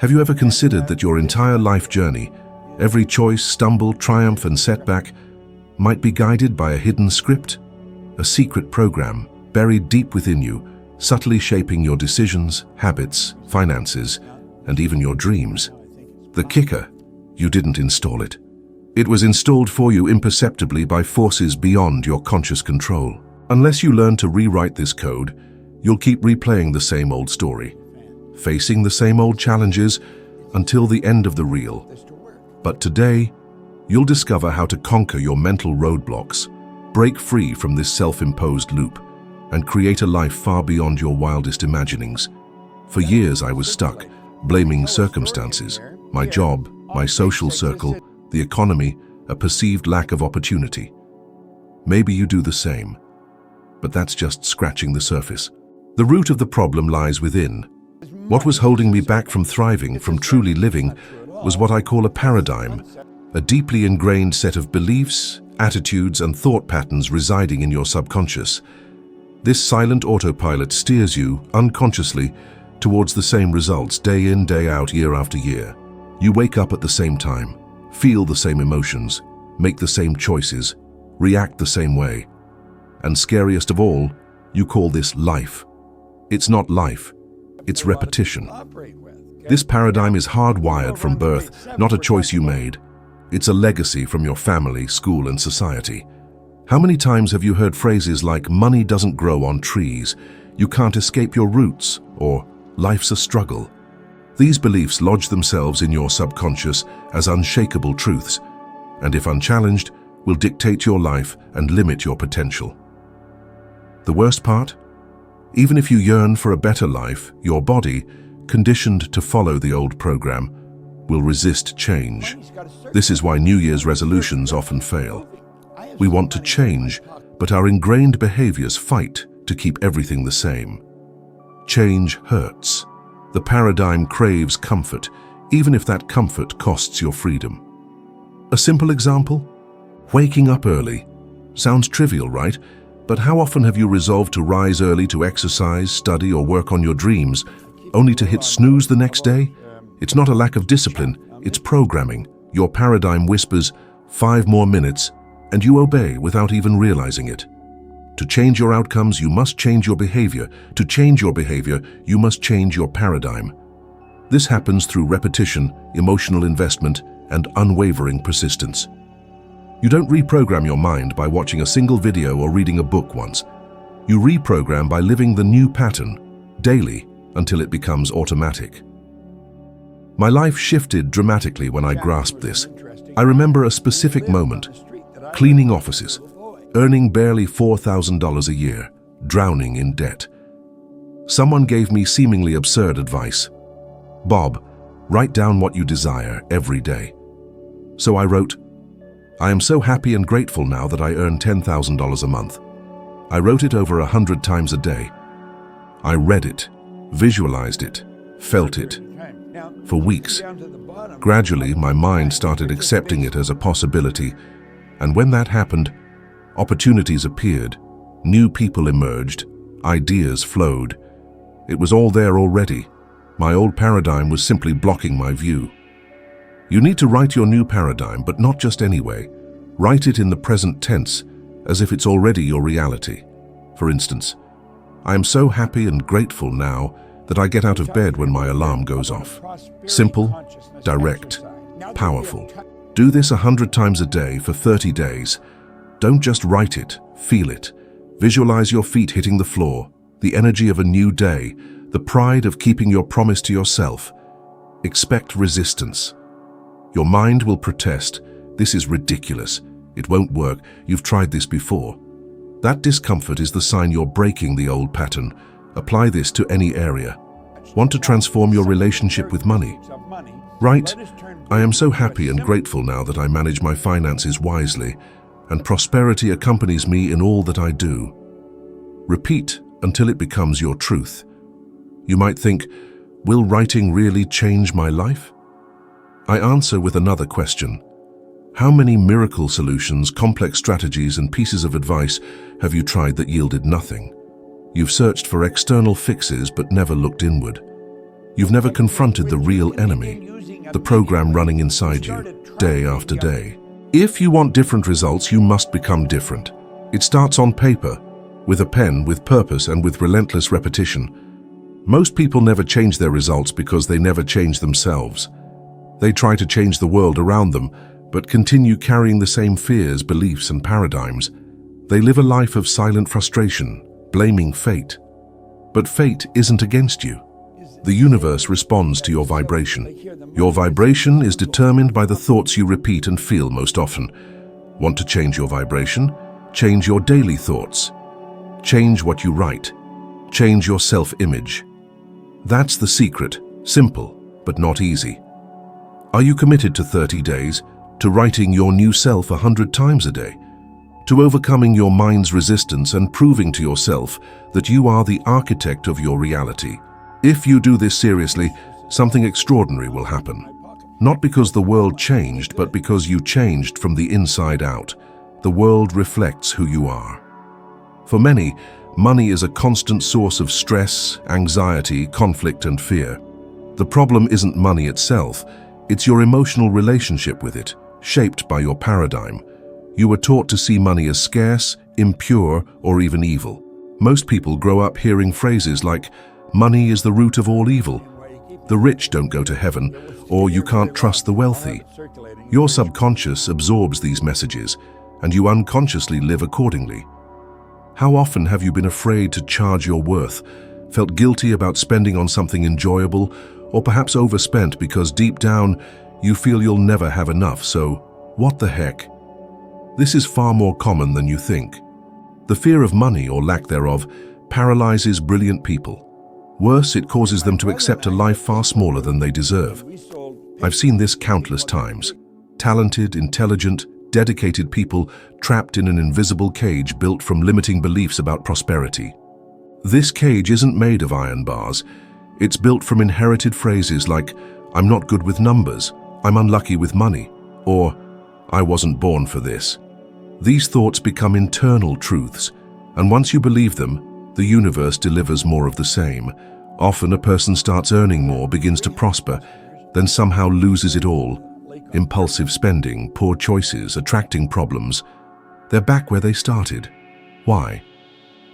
Have you ever considered that your entire life journey, every choice, stumble, triumph, and setback, might be guided by a hidden script? A secret program buried deep within you, subtly shaping your decisions, habits, finances, and even your dreams. The kicker: you didn't install it. It was installed for you imperceptibly by forces beyond your conscious control. Unless you learn to rewrite this code, you'll keep replaying the same old story, facing the same old challenges until the end of the reel. But today, you'll discover how to conquer your mental roadblocks, break free from this self-imposed loop, and create a life far beyond your wildest imaginings. For years I was stuck, blaming circumstances, my job, my social circle, the economy, a perceived lack of opportunity. Maybe you do the same, but that's just scratching the surface. The root of the problem lies within. What was holding me back from thriving, from truly living, was what I call a paradigm, a deeply ingrained set of beliefs, attitudes, and thought patterns residing in your subconscious. This silent autopilot steers you, unconsciously, towards the same results day in, day out, year after year. You wake up at the same time, feel the same emotions, make the same choices, react the same way. And scariest of all, you call this life. It's not life, it's repetition. This paradigm is hardwired from birth, not a choice you made. It's a legacy from your family, school, and society. How many times have you heard phrases like, "Money doesn't grow on trees," "You can't escape your roots," or "Life's a struggle"? These beliefs lodge themselves in your subconscious as unshakable truths, and if unchallenged, will dictate your life and limit your potential. The worst part? Even if you yearn for a better life, your body, conditioned to follow the old program, will resist change. This is why New Year's resolutions often fail. We want to change, but our ingrained behaviors fight to keep everything the same. Change hurts. The paradigm craves comfort, even if that comfort costs your freedom. A simple example? Waking up early. Sounds trivial, right? But how often have you resolved to rise early to exercise, study, or work on your dreams, only to hit snooze the next day? It's not a lack of discipline, it's programming. Your paradigm whispers, 5 more minutes, and you obey without even realizing it. To change your outcomes, you must change your behavior. To change your behavior, you must change your paradigm. This happens through repetition, emotional investment, and unwavering persistence. You don't reprogram your mind by watching a single video or reading a book once. You reprogram by living the new pattern, daily, until it becomes automatic. My life shifted dramatically when I grasped this. I remember a specific moment: cleaning offices, earning barely $4,000 a year, drowning in debt. Someone gave me seemingly absurd advice. "Bob, write down what you desire every day." So I wrote, "I am so happy and grateful now that I earn $10,000 a month." I wrote it over 100 times a day. I read it, visualized it, felt it. For weeks. Gradually, my mind started accepting it as a possibility, and when that happened, opportunities appeared, new people emerged, ideas flowed. It was all there already. My old paradigm was simply blocking my view. You need to write your new paradigm, but not just anyway. Write it in the present tense, as if it's already your reality. For instance, "I am so happy and grateful now that I get out of bed when my alarm goes off." Simple, direct, powerful. Do this 100 times a day for 30 days. Don't just write it, feel it. Visualize your feet hitting the floor, the energy of a new day, the pride of keeping your promise to yourself. Expect resistance. Your mind will protest. "This is ridiculous. It won't work. You've tried this before." That discomfort is the sign you're breaking the old pattern. Apply this to any area. Want to transform your relationship with money? Write, "I am so happy and grateful now that I manage my finances wisely, and prosperity accompanies me in all that I do." Repeat until it becomes your truth. You might think, will writing really change my life? I answer with another question. How many miracle solutions, complex strategies, and pieces of advice have you tried that yielded nothing? You've searched for external fixes but never looked inward. You've never confronted the real enemy, the program running inside you, day after day. If you want different results, you must become different. It starts on paper, with a pen, with purpose, and with relentless repetition. Most people never change their results because they never change themselves. They try to change the world around them, but continue carrying the same fears, beliefs, and paradigms. They live a life of silent frustration, blaming fate. But fate isn't against you. The universe responds to your vibration. Your vibration is determined by the thoughts you repeat and feel most often. Want to change your vibration? Change your daily thoughts. Change what you write. Change your self-image. That's the secret. Simple, but not easy. Are you committed to 30 days, to writing your new self 100 times a day, to overcoming your mind's resistance and proving to yourself that you are the architect of your reality? If you do this seriously, something extraordinary will happen. Not because the world changed, but because you changed from the inside out. The world reflects who you are. For many, money is a constant source of stress, anxiety, conflict, and fear. The problem isn't money itself, it's your emotional relationship with it, shaped by your paradigm. You were taught to see money as scarce, impure, or even evil. Most people grow up hearing phrases like, "Money is the root of all evil," "The rich don't go to heaven," or "You can't trust the wealthy." Your subconscious absorbs these messages, and you unconsciously live accordingly. How often have you been afraid to charge your worth, felt guilty about spending on something enjoyable, or perhaps overspent because deep down you feel you'll never have enough, so what the heck? This is far more common than you think. The fear of money, or lack thereof, paralyzes brilliant people. Worse, it causes them to accept a life far smaller than they deserve. I've seen this countless times. Talented, intelligent, dedicated people trapped in an invisible cage built from limiting beliefs about prosperity. This cage isn't made of iron bars. It's built from inherited phrases like, "I'm not good with numbers," "I'm unlucky with money," or "I wasn't born for this." These thoughts become internal truths, and once you believe them, the universe delivers more of the same. Often a person starts earning more, begins to prosper, then somehow loses it all. Impulsive spending, poor choices, attracting problems. They're back where they started. Why?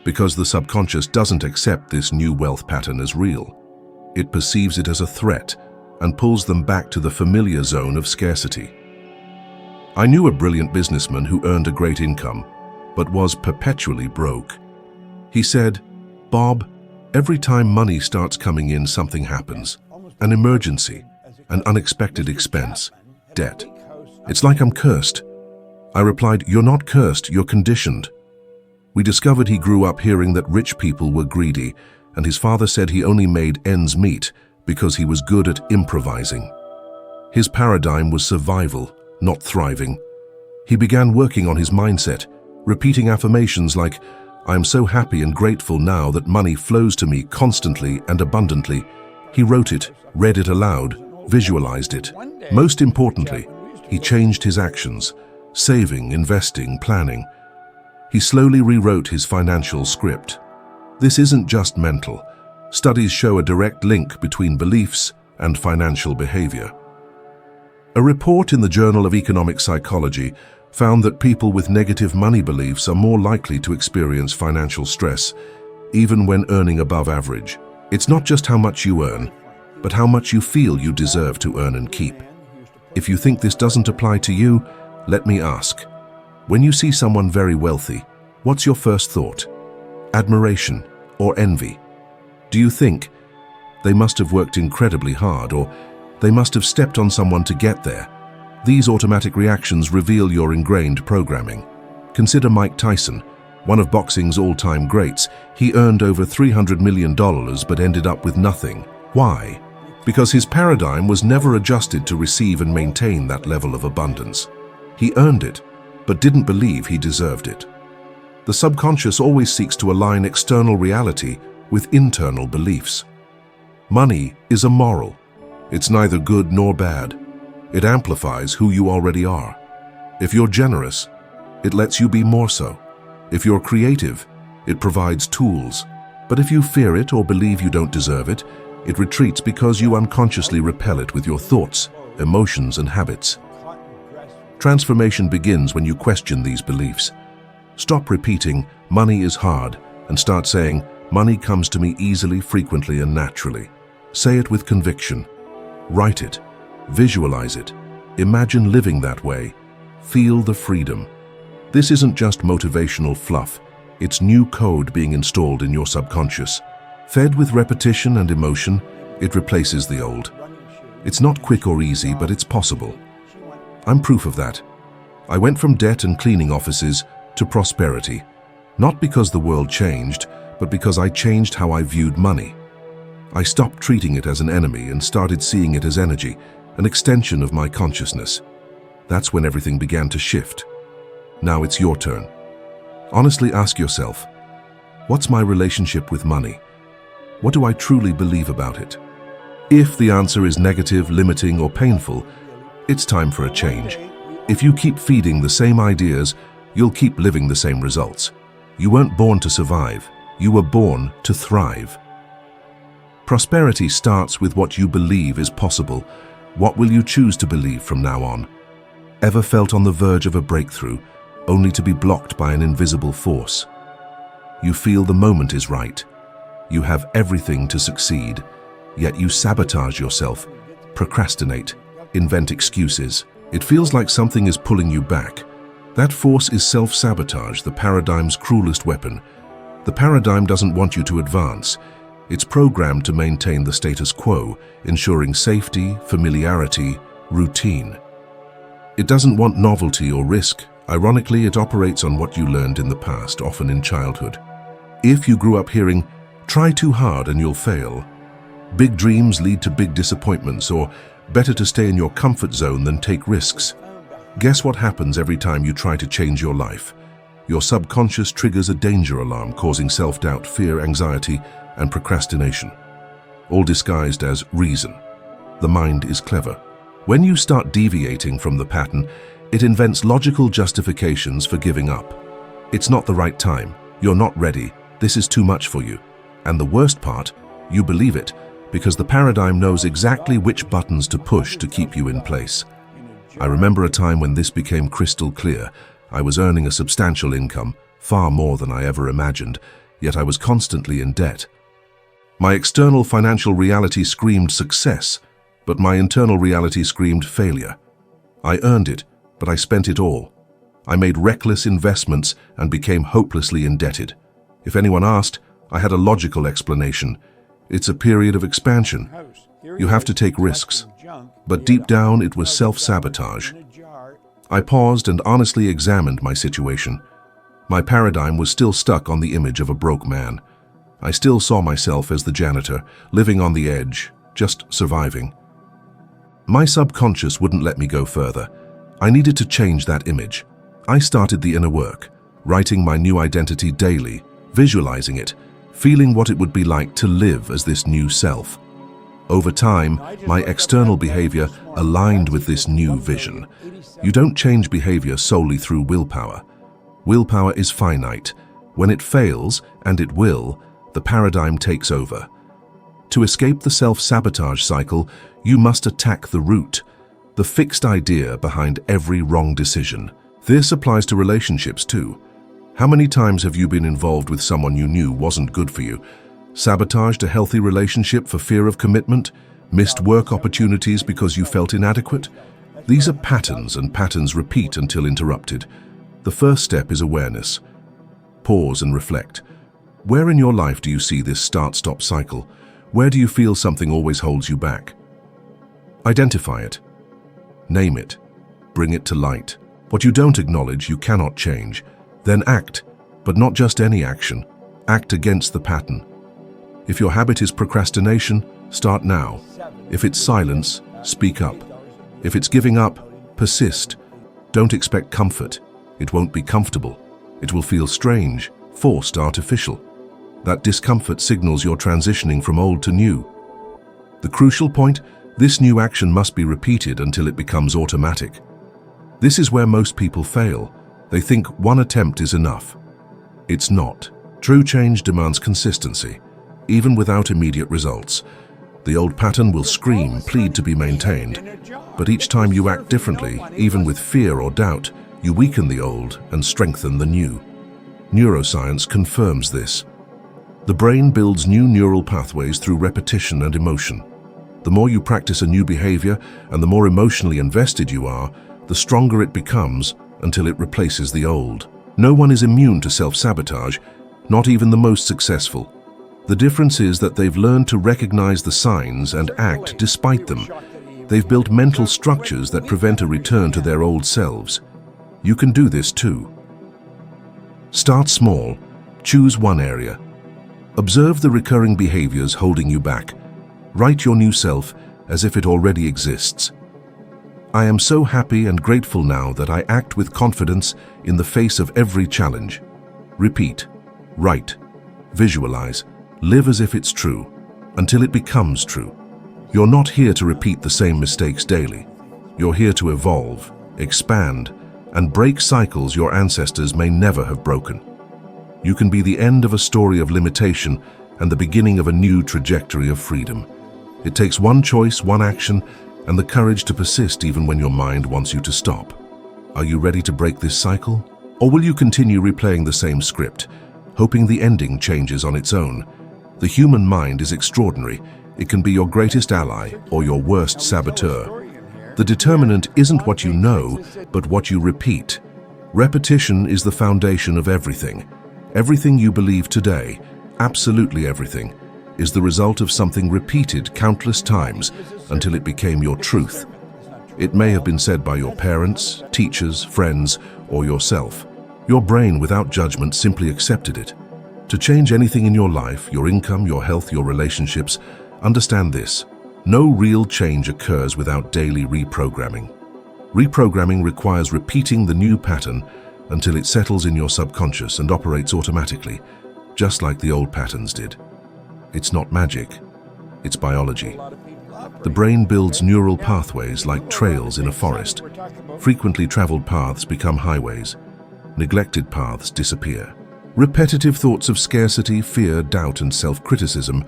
Because the subconscious doesn't accept this new wealth pattern as real. It perceives it as a threat and pulls them back to the familiar zone of scarcity. I knew a brilliant businessman who earned a great income, but was perpetually broke. He said, "Bob, every time money starts coming in, something happens. An emergency, an unexpected expense, debt. It's like I'm cursed." I replied, "You're not cursed, you're conditioned." We discovered he grew up hearing that rich people were greedy, and his father said he only made ends meet because he was good at improvising. His paradigm was survival, not thriving. He began working on his mindset, repeating affirmations like, "I am so happy and grateful now that money flows to me constantly and abundantly." He wrote it, read it aloud, visualized it. Most importantly, he changed his actions, saving, investing, planning. He slowly rewrote his financial script. This isn't just mental. Studies show a direct link between beliefs and financial behavior. A report in the Journal of Economic Psychology found that people with negative money beliefs are more likely to experience financial stress, even when earning above average. It's not just how much you earn, but how much you feel you deserve to earn and keep. If you think this doesn't apply to you, let me ask. When you see someone very wealthy, what's your first thought? Admiration or envy? Do you think they must have worked incredibly hard, or they must have stepped on someone to get there? These automatic reactions reveal your ingrained programming. Consider Mike Tyson, one of boxing's all-time greats. He earned over $300 million but ended up with nothing. Why? Because his paradigm was never adjusted to receive and maintain that level of abundance. He earned it, but didn't believe he deserved it. The subconscious always seeks to align external reality with internal beliefs. Money is amoral. It's neither good nor bad. It amplifies who you already are. If you're generous, it lets you be more so. If you're creative, it provides tools. But if you fear it or believe you don't deserve it, It retreats because you unconsciously repel it with your thoughts, emotions, and habits. Transformation begins when you question these beliefs. Stop repeating, "Money is hard," and start saying, "Money comes to me easily, frequently, and naturally." Say it with conviction. Write it. Visualize it. Imagine living that way. Feel the freedom. This isn't just motivational fluff. It's new code being installed in your subconscious. Fed with repetition and emotion, it replaces the old. It's not quick or easy, but it's possible. I'm proof of that. I went from debt and cleaning offices to prosperity, not because the world changed, but because I changed how I viewed money. I stopped treating it as an enemy and started seeing it as energy, an extension of my consciousness. That's when everything began to shift. Now it's your turn. Honestly ask yourself, what's my relationship with money? What do I truly believe about it? If the answer is negative, limiting, or painful, it's time for a change. If you keep feeding the same ideas, you'll keep living the same results. You weren't born to survive. You were born to thrive. Prosperity starts with what you believe is possible. What will you choose to believe from now on? Ever felt on the verge of a breakthrough, only to be blocked by an invisible force? You feel the moment is right. You have everything to succeed, yet you sabotage yourself, procrastinate, invent excuses. It feels like something is pulling you back. That force is self-sabotage, the paradigm's cruelest weapon. The paradigm doesn't want you to advance. It's programmed to maintain the status quo, ensuring safety, familiarity, routine. It doesn't want novelty or risk. Ironically, it operates on what you learned in the past, often in childhood. If you grew up hearing, "Try too hard and you'll fail," "Big dreams lead to big disappointments," or "Better to stay in your comfort zone than take risks," guess what happens every time you try to change your life? Your subconscious triggers a danger alarm, causing self-doubt, fear, anxiety, and procrastination, all disguised as reason. The mind is clever. When you start deviating from the pattern, it invents logical justifications for giving up. It's not the right time. You're not ready. This is too much for you. And the worst part, you believe it, because the paradigm knows exactly which buttons to push to keep you in place. I remember a time when this became crystal clear. I was earning a substantial income, far more than I ever imagined, yet I was constantly in debt. My external financial reality screamed success, but my internal reality screamed failure. I earned it, but I spent it all. I made reckless investments and became hopelessly indebted. If anyone asked, I had a logical explanation. It's a period of expansion. You have to take risks. But deep down, it was self-sabotage. I paused and honestly examined my situation. My paradigm was still stuck on the image of a broke man. I still saw myself as the janitor, living on the edge, just surviving. My subconscious wouldn't let me go further. I needed to change that image. I started the inner work, writing my new identity daily, visualizing it, feeling what it would be like to live as this new self. Over time, my external behavior aligned with this new vision. You don't change behavior solely through willpower. Willpower is finite. When it fails, and it will, the paradigm takes over. To escape the self-sabotage cycle, you must attack the root, the fixed idea behind every wrong decision. This applies to relationships too. How many times have you been involved with someone you knew wasn't good for you? Sabotaged a healthy relationship for fear of commitment? Missed work opportunities because you felt inadequate? These are patterns, and patterns repeat until interrupted. The first step is awareness. Pause and reflect. Where in your life do you see this start-stop cycle? Where do you feel something always holds you back? Identify it. Name it. Bring it to light. What you don't acknowledge, you cannot change. Then act, but not just any action. Act against the pattern. If your habit is procrastination, start now. If it's silence, speak up. If it's giving up, persist. Don't expect comfort. It won't be comfortable. It will feel strange, forced, artificial. That discomfort signals you're transitioning from old to new. The crucial point, this new action must be repeated until it becomes automatic. This is where most people fail. They think one attempt is enough. It's not. True change demands consistency, even without immediate results. The old pattern will scream, plead to be maintained. But each time you act differently, even with fear or doubt, you weaken the old and strengthen the new. Neuroscience confirms this. The brain builds new neural pathways through repetition and emotion. The more you practice a new behavior and the more emotionally invested you are, the stronger it becomes until it replaces the old. No one is immune to self-sabotage, not even the most successful. The difference is that they've learned to recognize the signs and act despite them. They've built mental structures that prevent a return to their old selves. You can do this too. Start small. Choose one area. Observe the recurring behaviors holding you back. Write your new self as if it already exists. I am so happy and grateful now that I act with confidence in the face of every challenge. Repeat. Write. Visualize. Live as if it's true, until it becomes true. You're not here to repeat the same mistakes daily. You're here to evolve, expand, and break cycles your ancestors may never have broken. You can be the end of a story of limitation and the beginning of a new trajectory of freedom. It takes one choice, one action, and the courage to persist even when your mind wants you to stop. Are you ready to break this cycle? Or will you continue replaying the same script, hoping the ending changes on its own? The human mind is extraordinary. It can be your greatest ally or your worst saboteur. The determinant isn't what you know, but what you repeat. Repetition is the foundation of everything. Everything you believe today, absolutely everything, is the result of something repeated countless times until it became your truth. It may have been said by your parents, teachers, friends, or yourself. Your brain, without judgment, simply accepted it. To change anything in your life, your income, your health, your relationships, understand this. No real change occurs without daily reprogramming. Reprogramming requires repeating the new pattern until it settles in your subconscious and operates automatically, just like the old patterns did. It's not magic, it's biology. The brain builds neural pathways like trails in a forest. Frequently traveled paths become highways. Neglected paths disappear. Repetitive thoughts of scarcity, fear, doubt, and self-criticism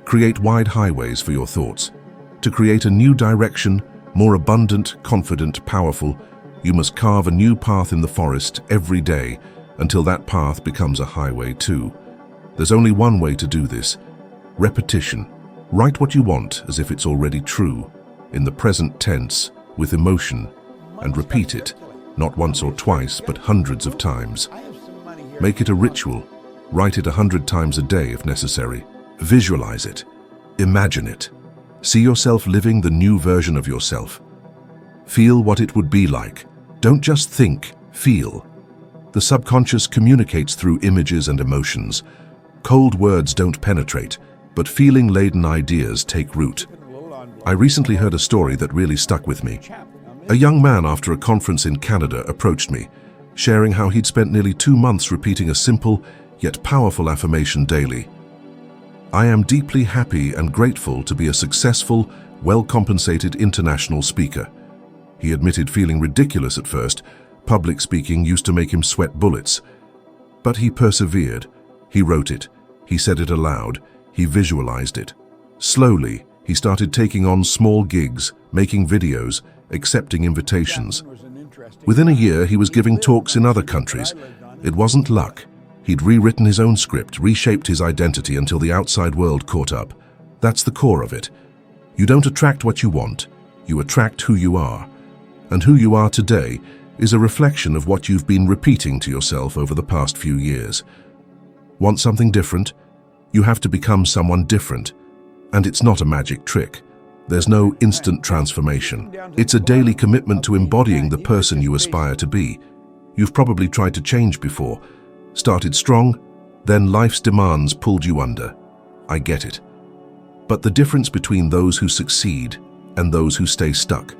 create wide highways for your thoughts. To create a new direction, more abundant, confident, powerful, you must carve a new path in the forest every day until that path becomes a highway too. There's only one way to do this. Repetition. Write what you want as if it's already true, in the present tense, with emotion, and repeat it, not once or twice, but hundreds of times. Make it a ritual. Write it 100 times a day if necessary. Visualize it. Imagine it. See yourself living the new version of yourself. Feel what it would be like. Don't just think, feel. The subconscious communicates through images and emotions. Cold words don't penetrate, but feeling-laden ideas take root. I recently heard a story that really stuck with me. A young man after a conference in Canada approached me, sharing how he'd spent nearly 2 months repeating a simple yet powerful affirmation daily. I am deeply happy and grateful to be a successful, well-compensated international speaker. He admitted feeling ridiculous at first. Public speaking used to make him sweat bullets. But he persevered. He wrote it. He said it aloud. He visualized it. Slowly, he started taking on small gigs, making videos, accepting invitations. Within a year, he was giving talks in other countries. It wasn't luck. He'd rewritten his own script, reshaped his identity until the outside world caught up. That's the core of it. You don't attract what you want. You attract who you are. And who you are today is a reflection of what you've been repeating to yourself over the past few years. Want something different? You have to become someone different. And it's not a magic trick. There's no instant transformation. It's a daily commitment to embodying the person you aspire to be. You've probably tried to change before. Started strong, then life's demands pulled you under. I get it. But the difference between those who succeed and those who stay stuck.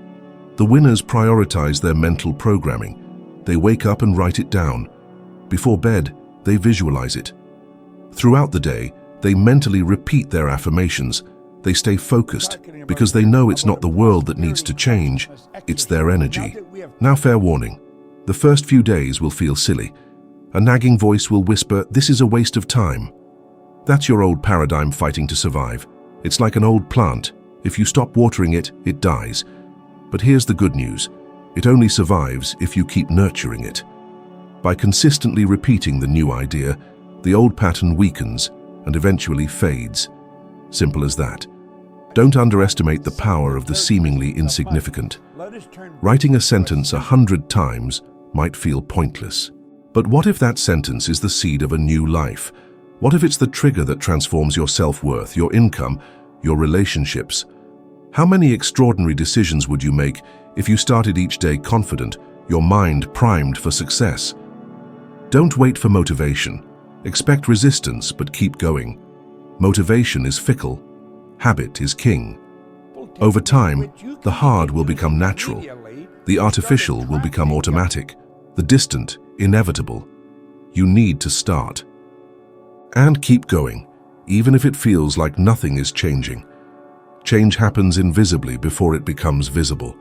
The winners prioritize their mental programming. They wake up and write it down. Before bed, they visualize it. Throughout the day, they mentally repeat their affirmations. They stay focused because they know it's not the world that needs to change, it's their energy. Now, fair warning, the first few days will feel silly. A nagging voice will whisper, "This is a waste of time." That's your old paradigm fighting to survive. It's like an old plant. If you stop watering it, it dies. But here's the good news. It only survives if you keep nurturing it. By consistently repeating the new idea, the old pattern weakens and eventually fades. Simple as that. Don't underestimate the power of the seemingly insignificant. Writing a sentence 100 times might feel pointless. But what if that sentence is the seed of a new life? What if it's the trigger that transforms your self-worth, your income, your relationships? How many extraordinary decisions would you make if you started each day confident, your mind primed for success? Don't wait for motivation. Expect resistance, but keep going. Motivation is fickle. Habit is king. Over time, the hard will become natural. The artificial will become automatic. The distant, inevitable. You need to start. And keep going, even if it feels like nothing is changing. Change happens invisibly before it becomes visible.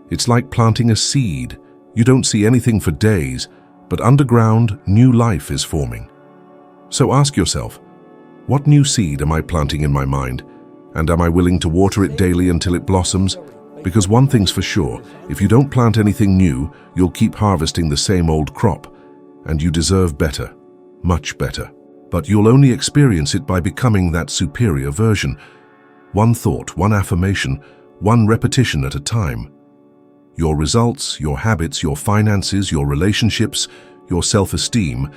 It's like planting a seed. You don't see anything for days, but underground, new life is forming. So ask yourself, what new seed am I planting in my mind? And am I willing to water it daily until it blossoms? Because one thing's for sure, if you don't plant anything new, you'll keep harvesting the same old crop. And you deserve better, much better. But you'll only experience it by becoming that superior version. One thought, one affirmation, one repetition at a time. Your results, your habits, your finances, your relationships, your self-esteem,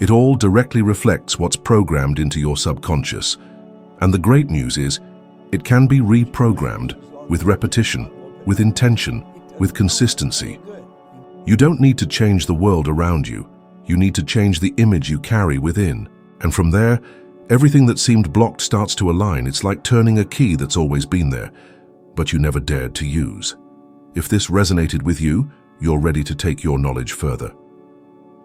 it all directly reflects what's programmed into your subconscious. And the great news is, it can be reprogrammed with repetition, with intention, with consistency. You don't need to change the world around you. You need to change the image you carry within. And from there, everything that seemed blocked starts to align. It's like turning a key that's always been there, but you never dared to use. If this resonated with you, you're ready to take your knowledge further.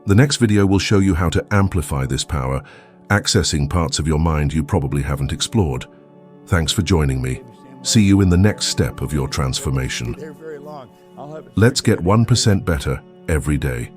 The next video will show you how to amplify this power, accessing parts of your mind you probably haven't explored. Thanks for joining me. See you in the next step of your transformation. Let's get 1% better every day.